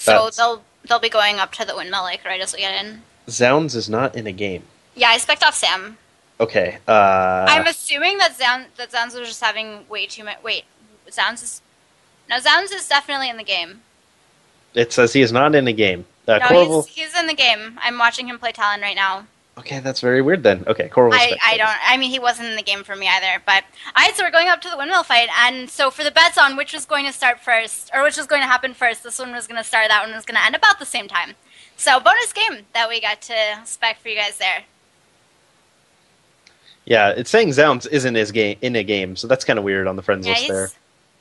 So they'll be going up to the windmill like right as we get in. Zounds is not in a game. Yeah, I spec'd off Sam. Okay. I'm assuming that Zounds was just having way too much. Wait, Zounds is definitely in the game. It says he is not in a game. No, he's in the game. I'm watching him play Talon right now. Okay, that's very weird then. Okay, Corval. I mean, he wasn't in the game for me either. But alright, so we're going up to the windmill fight, and so for the bets on which was going to start first, or which was going to happen first, this one was going to start, that one was going to end about the same time. So bonus game that we got to spec for you guys there. Yeah, it's saying Zounds isn't in a game, so that's kind of weird on the friends list there.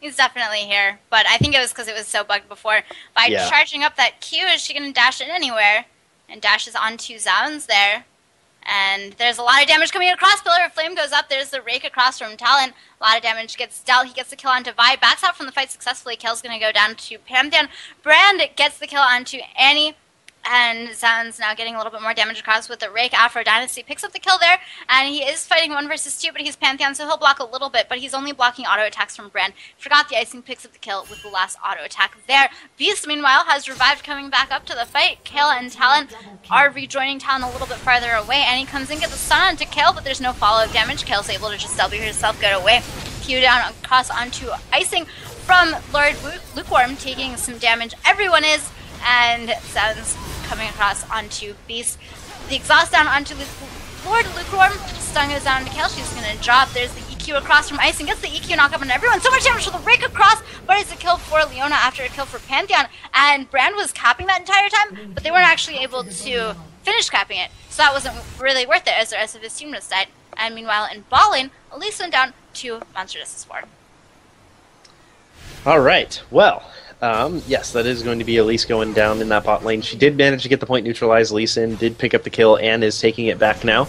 He's definitely here, but I think it was because it was so bugged before. By charging up that Q, is she going to dash it anywhere? And dashes onto Zounds there. And there's a lot of damage coming across. Pillar of Flame goes up. There's the rake across from Talon. A lot of damage gets dealt. He gets the kill onto Vi. Backs out from the fight successfully. Kill's going to go down to Pantheon. Brand gets the kill onto Annie. And Zounds now getting a little bit more damage across with the rake. Afro Dynasty picks up the kill there. And he is fighting 1 versus 2, but he's Pantheon, so he'll block a little bit. But he's only blocking auto attacks from Brand. Forgot the icing, picks up the kill with the last auto attack there. Beast, meanwhile, has revived, coming back up to the fight. Kale and Talon are rejoining Talon a little bit farther away. And he comes in, gets the stun onto Kale, but there's no follow-up damage. Kale's able to just W herself, get away. Q down across onto icing from Lord Lukewarm, taking some damage. Everyone is. And Zounds coming across onto Beast. The exhaust down onto Lord Lukewarm. Stun goes down to Kale. She's going to drop. There's the EQ across from Icing. Gets the EQ knock up on everyone. So much damage for the rake across, but it's a kill for Leona after a kill for Pantheon. And Brand was capping that entire time, but they weren't actually able to finish capping it. So that wasn't really worth it as the rest of his team was dead. And meanwhile, in ball lane, Elise went down to Monster Justice 4. All right. Well, yes, that is going to be Elise going down in that bot lane. She did manage to get the point neutralized. Lee Sin did pick up the kill and is taking it back now.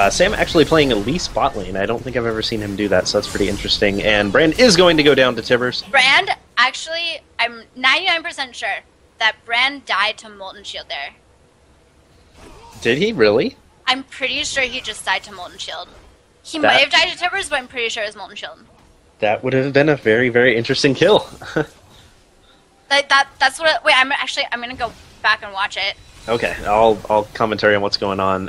Sam actually playing Elise bot lane. I don't think I've ever seen him do that, so that's pretty interesting. And Brand is going to go down to Tibbers. Brand, actually, I'm 99% sure that Brand died to Molten Shield there. Did he really? I'm pretty sure he just died to Molten Shield. He might have died to Tibbers, but I'm pretty sure it was Molten Shield. That would have been a very, very interesting kill. That's what. Wait, I'm gonna go back and watch it. Okay, I'll commentary on what's going on.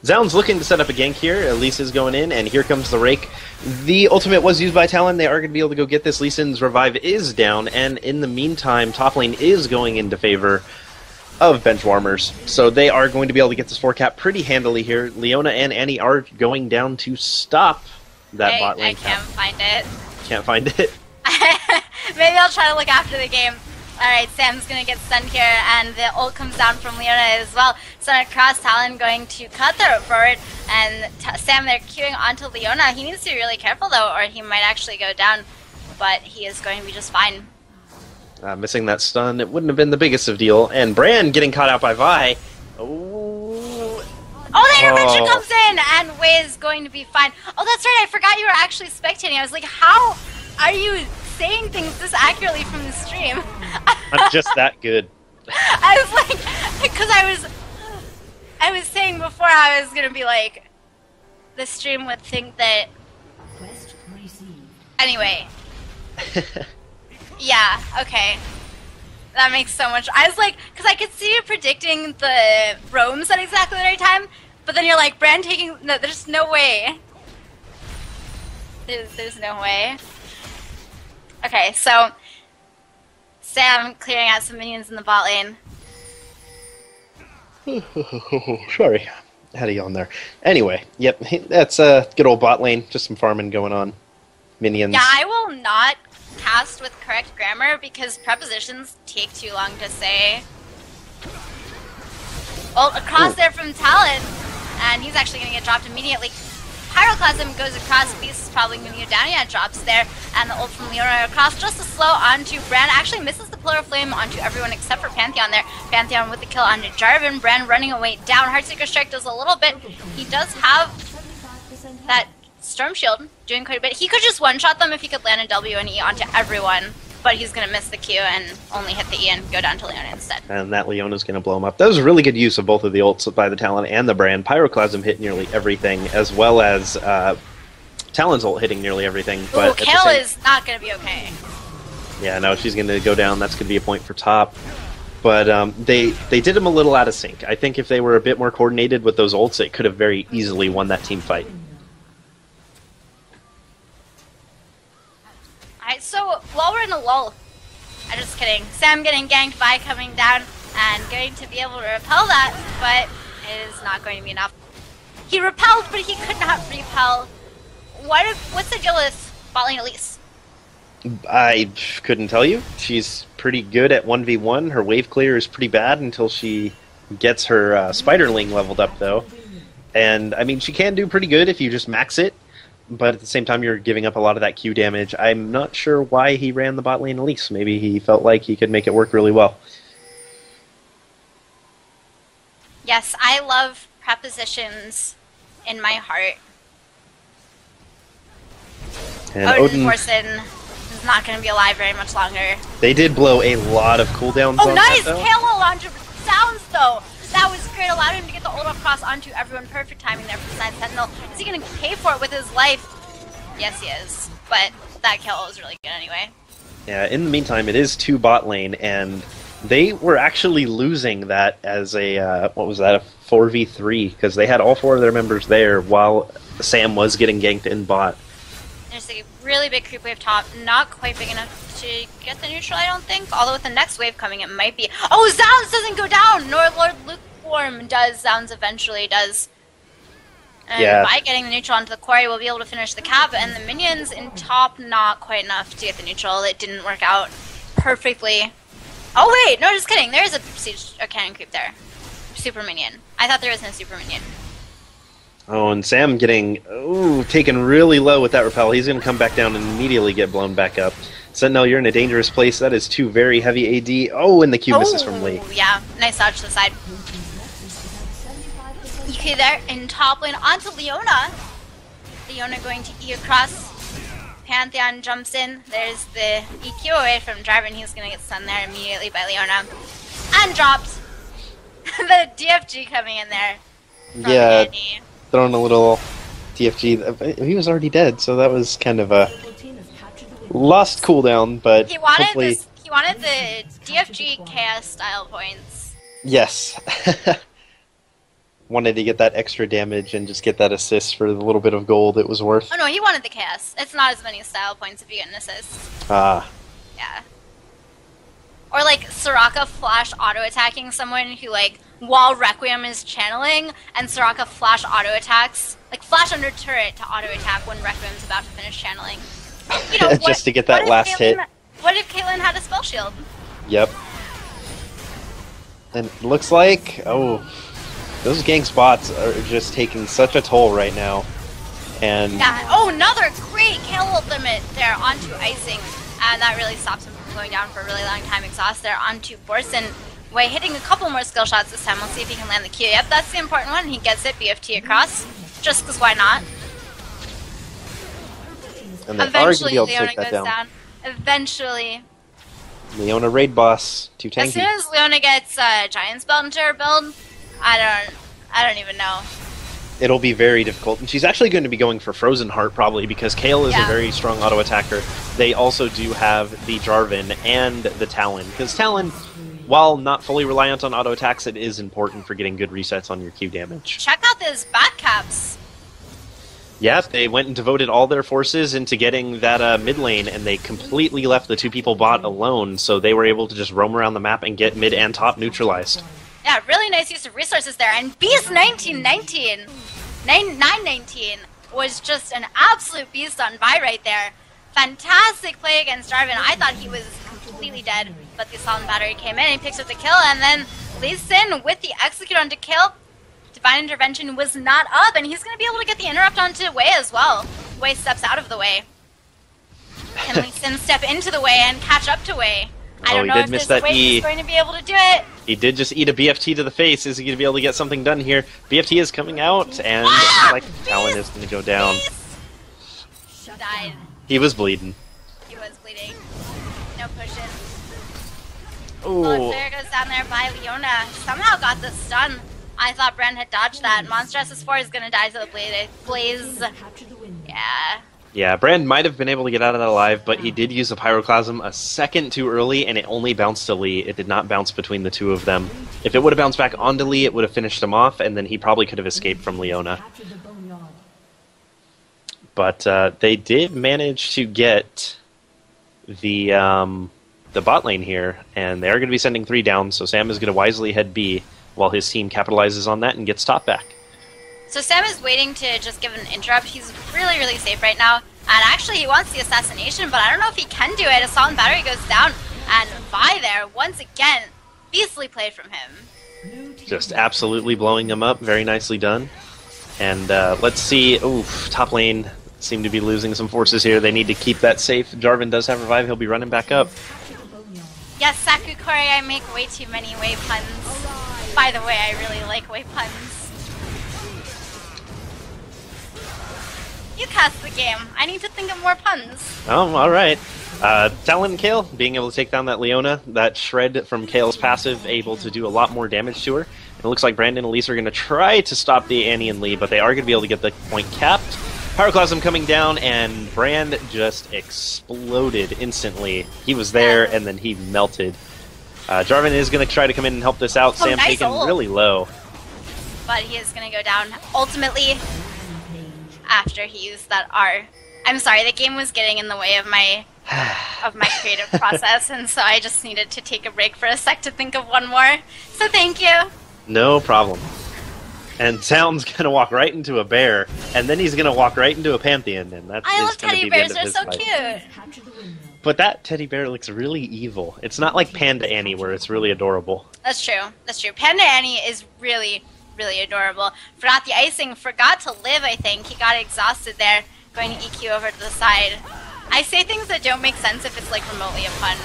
Zounds looking to set up a gank here. Elise is going in, and here comes the rake. The ultimate was used by Talon. They are going to be able to go get this. Lee Sin's revive is down, and in the meantime, top lane is going into favor of Benchwarmers. So they are going to be able to get this 4-cap pretty handily here. Leona and Annie are going down to stop that bot lane. I can't find it. Can't find it? Maybe I'll try to look after the game. Alright, Sam's going to get stunned here, and the ult comes down from Leona as well. Stun across, Talon going to cut the forward, and Sam there queuing onto Leona. He needs to be really careful, though, or he might actually go down, but he is going to be just fine. Missing that stun, it wouldn't have been the biggest of deal, and Brand getting caught out by Vi. Oh, the intervention comes in, and Wei is going to be fine. Oh, that's right, I forgot you were actually spectating. I was like, how are you saying things this accurately from the stream? I'm just that good. I was like, because I was saying before I was gonna be like, the stream would think that. Anyway. Yeah. Okay. That makes so much. I was like, because I could see you predicting the roams at exactly the right time, but then you're like, Brand taking. No, there's no way. There's no way. Okay, so Sam clearing out some minions in the bot lane. Sorry, had a yawn there. Anyway, yep, that's a good old bot lane. Just some farming going on. Minions. Yeah, I will not cast with correct grammar because prepositions take too long to say. Well, across there from Talon, and he's actually going to get dropped immediately. Pyroclasm goes across, Beast is probably going to go down, yeah, drops there, and the ult from Leona across, just a slow onto Brand, actually misses the Pillar of Flame onto everyone except for Pantheon there. Pantheon with the kill onto Jarvan, Brand running away down, Heartseeker Strike does a little bit, he does have that Storm Shield, doing quite a bit. He could just one-shot them if he could land a W and E onto everyone, but he's going to miss the Q and only hit the E and go down to Leona instead. And that Leona's going to blow him up. That was a really good use of both of the ults by the Talon and the Brand. Pyroclasm hit nearly everything, as well as Talon's ult hitting nearly everything. But Kale is not going to be okay. Yeah, no, she's going to go down. That's going to be a point for top. But they did him a little out of sync. I think if they were a bit more coordinated with those ults, it could have very easily won that team fight. Alright, so while we're in a lull, I'm just kidding. Sam getting ganked by coming down and going to be able to repel that, but it is not going to be enough. He repelled, but he could not repel. What's the deal with bot lane Elise? I couldn't tell you. She's pretty good at 1v1. Her wave clear is pretty bad until she gets her Spiderling leveled up, though. And, I mean, she can do pretty good if you just max it, but at the same time you're giving up a lot of that Q damage. I'm not sure why he ran the bot lane Elise. Maybe he felt like he could make it work really well. Yes, I love prepositions in my heart. And Odin Forsen is not going to be alive very much longer. They did blow a lot of cooldowns on nice! that, though. KO onto Sounds, though. That was great. Allowed him to get the ult across onto everyone. Perfect timing there for the Side Sentinel. Is he going to pay for it with his life? Yes, he is. But that kill was really good anyway. Yeah, in the meantime, it is 2 bot lane, and they were actually losing that as a, what was that, a 4v3, because they had all 4 of their members there while Sam was getting ganked in bot. There's a really big creep wave top, not quite big enough to get the neutral, I don't think. Although with the next wave coming, it might be. Oh, Zounds doesn't go down! Nor Lord Lukewarm does. Zounds eventually does. And by getting the neutral onto the quarry, we'll be able to finish the cap. And the minions in top, not quite enough to get the neutral. It didn't work out perfectly. Oh wait, no, just kidding. There is a cannon creep there. Super minion. I thought there was no super minion. Oh, and Sam getting taken really low with that repel. He's going to come back down and immediately get blown back up. Sentinel, you're in a dangerous place. That is 2 very heavy AD. Oh, and the Q misses from Lee. Yeah, nice dodge to the side. EQ there in top lane onto Leona. Leona going to E across. Pantheon jumps in. There's the EQ away from Jarvan. He's going to get stunned there immediately by Leona. And dropped. The DFG coming in there. Yeah. Annie. Throwing a little DFG. He was already dead, so that was kind of a lost cooldown, but he wanted he wanted the DFG chaos style points. Yes. Wanted to get that extra damage and just get that assist for the little bit of gold it was worth. Oh no, he wanted the chaos. It's not as many style points if you get an assist. Ah. Yeah. Or like Soraka flash auto attacking someone who like while Requiem is channeling and Soraka flash auto attacks, like flash under turret to auto attack when Requiem's about to finish channeling. You know, just to get that last hit. What if Caitlyn had a spell shield? Yep. And it looks like those gank spots are just taking such a toll right now. And yeah. Oh, another great kill limit there onto icing. And that really stops him from going down for a really long time. Exhaust there onto Borson. Way hitting a couple more skill shots this time. We'll see if he can land the Q. Yep, that's the important one. He gets it. BFT across. Just because why not? And they are going to be able to Leona take that goes down. Eventually. Leona raid boss. Too tanky. As soon as Leona gets Giant's Belt into her build, I don't even know. It'll be very difficult. And she's actually going to be going for Frozen Heart probably because Kayle is a very strong auto attacker. They also do have the Jarvan and the Talon. Because Talon, while not fully reliant on auto attacks, it is important for getting good resets on your Q damage. Check out those bat caps. Yeah, they went and devoted all their forces into getting that mid lane, and they completely left the 2 people bot alone, so they were able to just roam around the map and get mid and top neutralized. Yeah, really nice use of resources there. And Beast 919 was just an absolute beast on Vi right there. Fantastic play against Jarvan. I thought he was completely dead, but the Assault and Battery came in and he picks up the kill, and then Lee Sin with the execute onto kill. Divine Intervention was not up, and he's going to be able to get the interrupt onto Wei as well. Wei steps out of the way. Can Lee Sin step into the way and catch up to Wei? I don't know if this Wei is going to be able to do it. He did just eat a BFT to the face. Is he going to be able to get something done here? BFT is coming out, and like Talon is going to go down. Died. He was bleeding. He was bleeding. No pushing. Ooh. Oh, there goes down there by Leona. Somehow got the stun. I thought Bran had dodged that. Monster SS4 is going to die to the Blaze. Yeah. Yeah, Brand might have been able to get out of that alive, but he did use the Pyroclasm a second too early, and it only bounced to Lee. It did not bounce between the two of them. If it would have bounced back onto Lee, it would have finished him off, and then he probably could have escaped from Leona. But they did manage to get the bot lane here, and they're going to be sending 3 down, so Sam is going to wisely head B while his team capitalizes on that and gets top back. So Sam is waiting to just give an interrupt. He's really, really safe right now. And actually, he wants the assassination, but I don't know if he can do it. Assault and Battery goes down, and Vi there, once again, beastly play from him. Just absolutely blowing them up. Very nicely done. And let's see. Oof, top lane seem to be losing some forces here. They need to keep that safe. Jarvan does have revive. He'll be running back up. Yes, Sakukori, I make way too many way puns. By the way, I really like way puns. You cast the game. I need to think of more puns. Oh, alright. Talon and Kayle, being able to take down that Leona, that shred from Kale's passive, able to do a lot more damage to her. It looks like Brandon and Elise are going to try to stop the Annie and Lee, but they are going to be able to get the point capped. Pyroclasm coming down, and Brand just exploded instantly. He was there, and then he melted. Jarvan is going to try to come in and help this out. Oh, Sam nice taken ult. really low. But he is going to go down ultimately after he used that R. I'm sorry, the game was getting in the way of my creative process, and so I just needed to take a break for a sec to think of one more. So thank you. No problem. And Sound's gonna walk right into a bear, and then he's gonna walk right into a Pantheon, and that's I love gonna teddy be bears, the end they're of his so fight. cute. But that teddy bear looks really evil. It's not like Panda Annie, where it's really adorable. That's true, that's true. Panda Annie is really, really adorable. Forgot the icing, forgot to live, I think. He got exhausted there, going to EQ over to the side. I say things that don't make sense if it's like remotely a pun.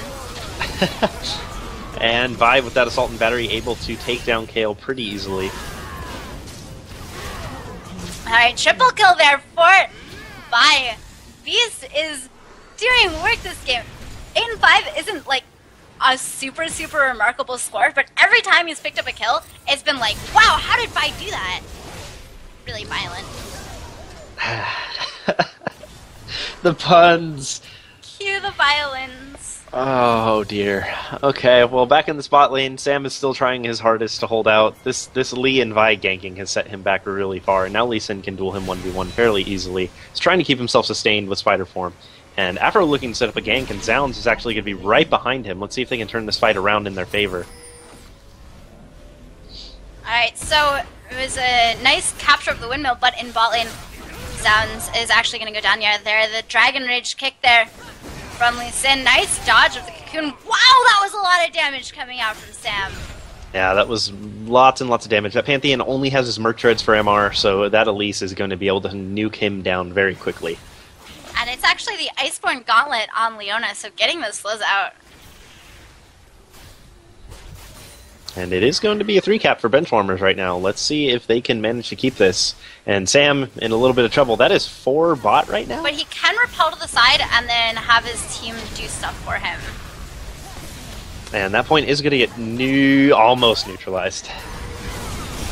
And Vi, with that Assault and Battery, able to take down Kayle pretty easily. Alright, triple kill there for Vi. Beast is doing work this game. 8-5 isn't like a super, super remarkable score, but every time he's picked up a kill, it's been like, wow, how did Vi do that? Really violent. The puns. Cue the violins. Oh dear. Okay, well, back in the spot lane, Sam is still trying his hardest to hold out. This Lee and Vi ganking has set him back really far, and now Lee Sin can duel him 1v1 fairly easily. He's trying to keep himself sustained with Spider Form. And Afro looking to set up a gank, and Zounds is actually going to be right behind him. Let's see if they can turn this fight around in their favor. Alright, so it was a nice capture of the windmill, but in bot lane, Zounds is actually going to go down here. There, the Dragon Rage kick there from Lee Sin. Nice dodge of the cocoon. Wow, that was a lot of damage coming out from Sam. Yeah, that was lots and lots of damage. That Pantheon only has his Merc Treads for MR, so that Elise is going to be able to nuke him down very quickly. And it's actually the Iceborne Gauntlet on Leona, so getting those slows out. And it is going to be a 3-cap for Benchwarmers right now. Let's see if they can manage to keep this. And Sam in a little bit of trouble. That is 4 bot right now? But he can repel to the side and then have his team do stuff for him. And that point is going to get almost neutralized.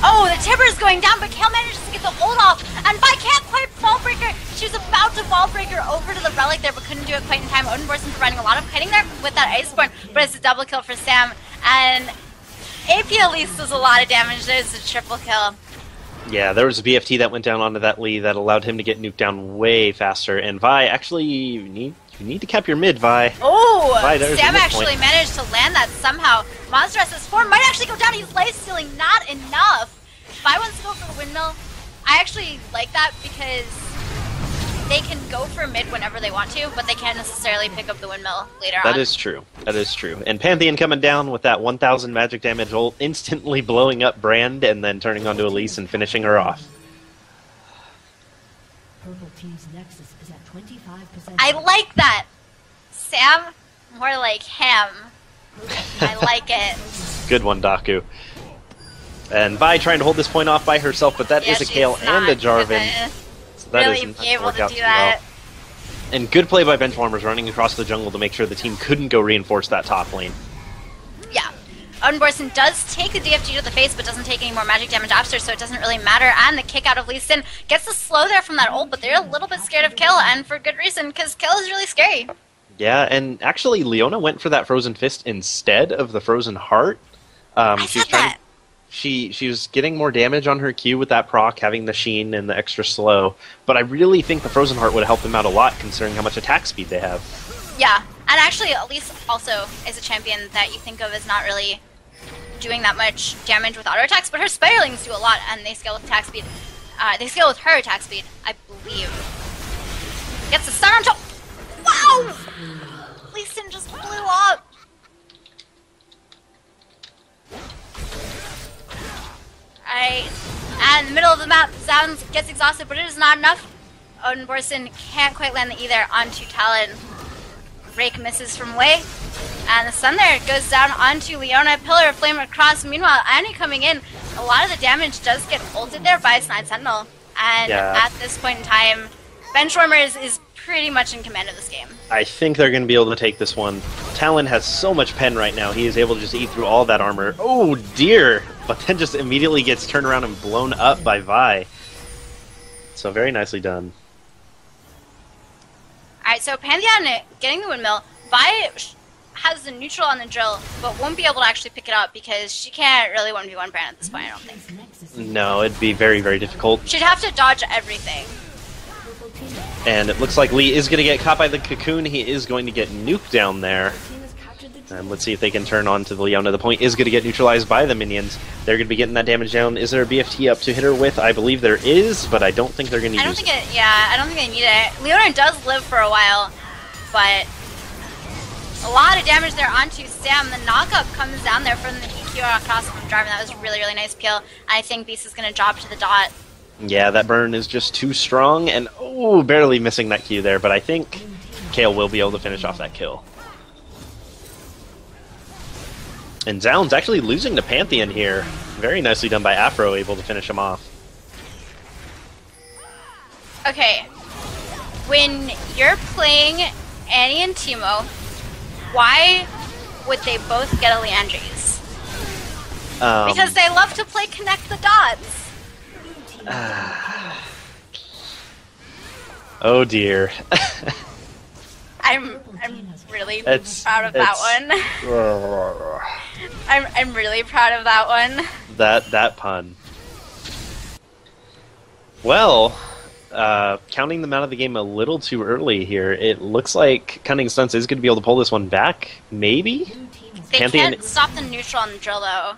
Oh, the Timber is going down, but Kayle manages to get the ult off. And Vi can't quite wall breaker. She was about to wall breaker over to the Relic there, but couldn't do it quite in time. Odinborson providing a lot of kiting there with that Iceborne, but it's a double kill for Sam. And AP Elise does a lot of damage. There's a triple kill. Yeah, there was a BFT that went down onto that Lee that allowed him to get nuked down way faster. And Vi, actually, you need to cap your mid, Vi. Oh, Vi, Sam actually managed to land that somehow. Monster SS form might actually go down. He's life stealing, not enough. Vi wants to go for the windmill. I actually like that because they can go for mid whenever they want to, but they can't necessarily pick up the windmill later on. That is true. That is true. And Pantheon coming down with that 1,000 magic damage ult, instantly blowing up Brand and then turning onto Elise and finishing her off. Purple team's nexus is at 25%. I like that. Sam, more like ham. I like it. Good one, Daku. And Vi trying to hold this point off by herself, but that is a Kayle and a Jarvan. So that really isn't be able work to out do too that. well. And good play by Benchwarmers running across the jungle to make sure the team couldn't go reinforce that top lane. Yeah. Odin does take the DFG to the face, but doesn't take any more magic damage after, so it doesn't really matter. And the kick out of Lee Sin gets the slow there from that ult, but they're a little bit scared of Kill, and for good reason, because Kill is really scary. Yeah, and actually, Leona went for that Frozen Fist instead of the Frozen Heart. I said that. She was getting more damage on her Q with that proc, having the Sheen and the extra slow, but I really think the Frozen Heart would have helped them out a lot, considering how much attack speed they have. Yeah, and actually, Elise also is a champion that you think of as not really doing that much damage with auto attacks, but her Spiderlings do a lot, and they scale with attack speed. They scale with her attack speed, I believe. Gets the stun on top. Wow! Lee Sin just blew up. Alright, and in the middle of the map, Zounds gets exhausted, but it is not enough. Odin can't quite land the either onto Talon. Rake misses from Wei, and the stun there goes down onto Leona. Pillar of Flame across. Meanwhile, Annie coming in. A lot of the damage does get ulted there by Snide Sentinel, and at this point in time, Benchwarmer is pretty much in command of this game. I think they're going to be able to take this one. Talon has so much pen right now. He is able to just eat through all that armor. Oh dear! But then just immediately gets turned around and blown up by Vi. So very nicely done. Alright, so Pantheon getting the windmill. Vi has the neutral on the drill, but won't be able to actually pick it up because she can't really 1v1 Brand at this point, I don't think. No, it'd be very, very difficult. She'd have to dodge everything. And it looks like Lee is going to get caught by the cocoon. He is going to get nuked down there. And let's see if they can turn on to the Leona. The point is going to get neutralized by the minions. They're going to be getting that damage down. Is there a BFT up to hit her with? I believe there is, but I don't think they're going to use it. I don't think they need it. Leona does live for a while, but a lot of damage there onto Sam. The knockup comes down there from the EQ across from Jarvan. That was really, really nice peel. I think Beast is going to drop to the dot. Yeah, that burn is just too strong, and oh, barely missing that Q there, but I think Kayle will be able to finish off that kill. And Zounds actually losing to Pantheon here. Very nicely done by Afro, able to finish him off. Okay, when you're playing Annie and Teemo, why would they both get a Leandries? Because they love to play connect the dots. Oh dear. I'm really proud of that one. I'm really proud of that one. That pun. Well, counting them out of the game a little too early here. It looks like Cunning Stunts is going to be able to pull this one back, maybe? They can't stop the neutral on the drill, though.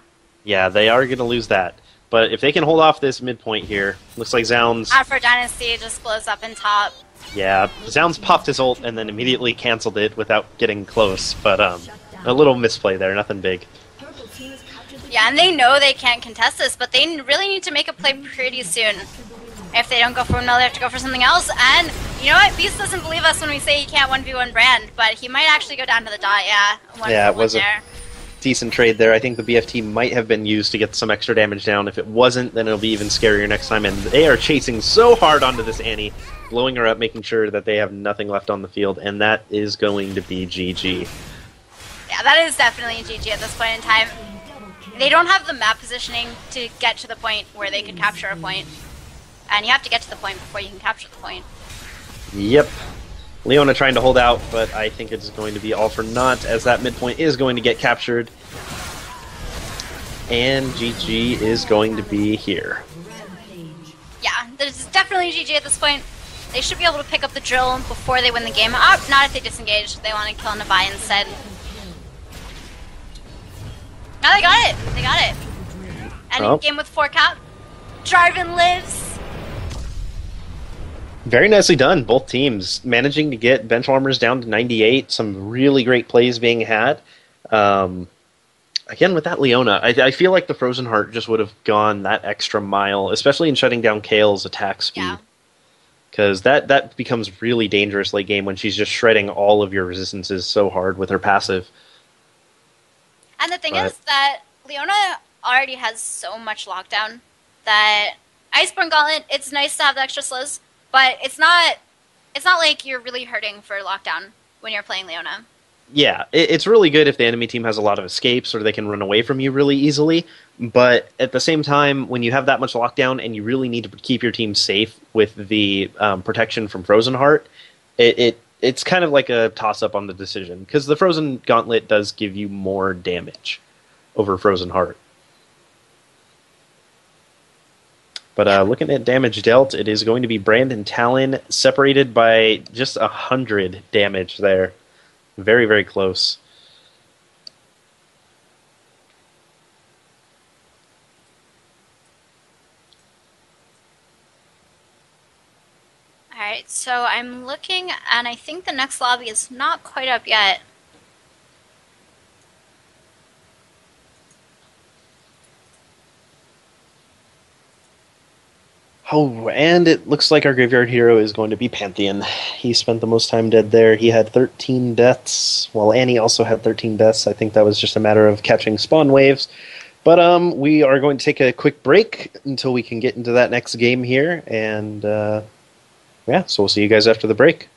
Yeah, they are going to lose that. But if they can hold off this midpoint here, looks like Zounds... Afro Dynasty just blows up in top. Yeah, Zounds popped his ult and then immediately canceled it without getting close, but a little misplay there, nothing big. Yeah, and they know they can't contest this, but they really need to make a play pretty soon. If they don't go for windmill, they have to go for something else, and you know what? Beast doesn't believe us when we say he can't 1v1 Brand, but he might actually go down to the dot, yeah. It was a decent trade there. I think the BFT might have been used to get some extra damage down. If it wasn't, then it'll be even scarier next time, and they are chasing so hard onto this Annie, blowing her up, making sure that they have nothing left on the field, and that is going to be GG. Yeah, that is definitely GG at this point in time. They don't have the map positioning to get to the point where they could capture a point. And you have to get to the point before you can capture the point. Yep. Leona trying to hold out, but I think it's going to be all for naught, as that midpoint is going to get captured. And GG is going to be here. Yeah, there's definitely GG at this point. They should be able to pick up the drill before they win the game. Not if they disengage. They want to kill Navi instead. No, they got it. They got it. And game with 4 cap. Jarvan lives. Very nicely done, both teams. Managing to get bench warmers down to 98. Some really great plays being had. Again, with that Leona, I feel like the Frozen Heart just would have gone that extra mile, especially in shutting down Kayle's attack speed. Because that becomes really dangerous late game when she's just shredding all of your resistances so hard with her passive. And the thing is that Leona already has so much lockdown that Iceborne Gauntlet, it's nice to have the extra slows, but it's not like you're really hurting for lockdown when you're playing Leona. Yeah, it's really good if the enemy team has a lot of escapes or they can run away from you really easily. But at the same time, when you have that much lockdown and you really need to keep your team safe with the protection from Frozen Heart, it's kind of like a toss-up on the decision. Because the Frozen Gauntlet does give you more damage over Frozen Heart. But looking at damage dealt, it is going to be Brandon Talon separated by just 100 damage there. Very, very close. Alright, so I'm looking, and I think the next lobby is not quite up yet. Oh, and it looks like our graveyard hero is going to be Pantheon. He spent the most time dead there. He had 13 deaths, while Annie also had 13 deaths. I think that was just a matter of catching spawn waves. But we are going to take a quick break until we can get into that next game here. And yeah, so we'll see you guys after the break.